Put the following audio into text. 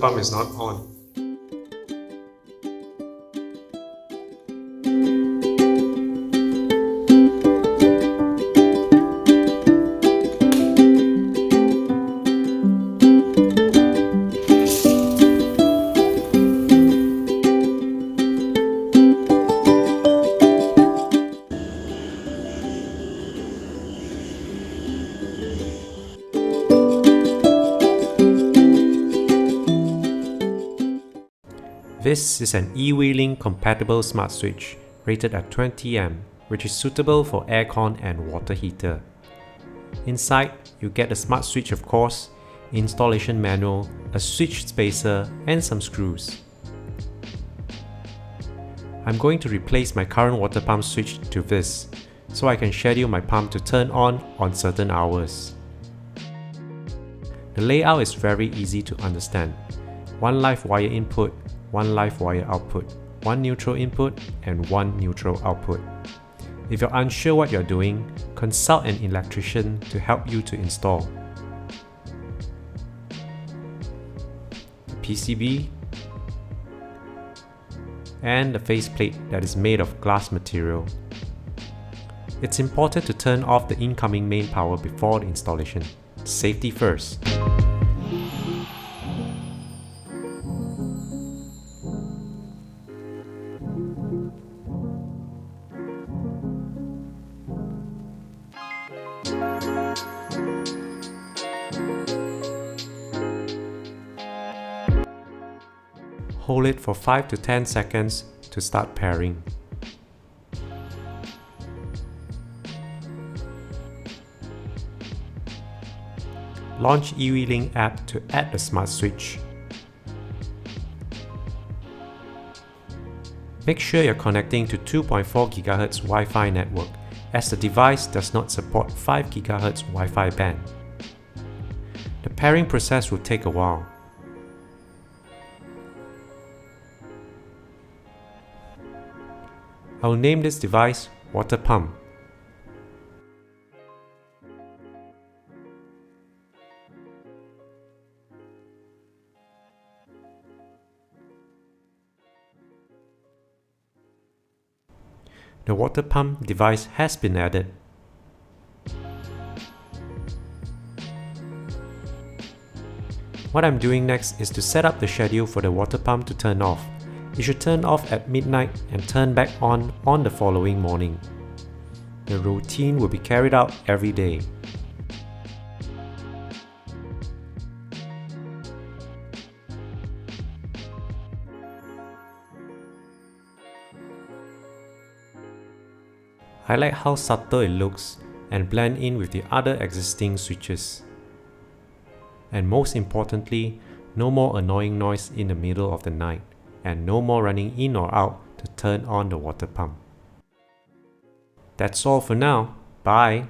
pump is not on. This is an ewelink compatible smart switch rated at 20A, which is suitable for aircon and water heater. Inside, you get a smart switch of course, installation manual, a switch spacer and some screws. I'm going to replace my current water pump switch to this, so I can schedule my pump to turn on certain hours. The layout is very easy to understand. One live wire input, one live wire output, one neutral input, and one neutral output. If you're unsure what you're doing, consult an electrician to help you to install. The PCB and the faceplate that is made of glass material. It's important to turn off the incoming main power before the installation. Safety first. Hold it for 5 to 10 seconds to start pairing. Launch ewelink app to add the smart switch. Make sure you're connecting to 2.4 GHz Wi-Fi network, as the device does not support 5 GHz Wi-Fi band. The pairing process will take a while. I will name this device Water Pump. The water pump device has been added. What I'm doing next is to set up the schedule for the water pump to turn off. It should turn off at midnight and turn back on the following morning. The routine will be carried out every day. I like how subtle it looks and blend in with the other existing switches. And most importantly, no more annoying noise in the middle of the night, and no more running in or out to turn on the water pump. That's all for now. Bye!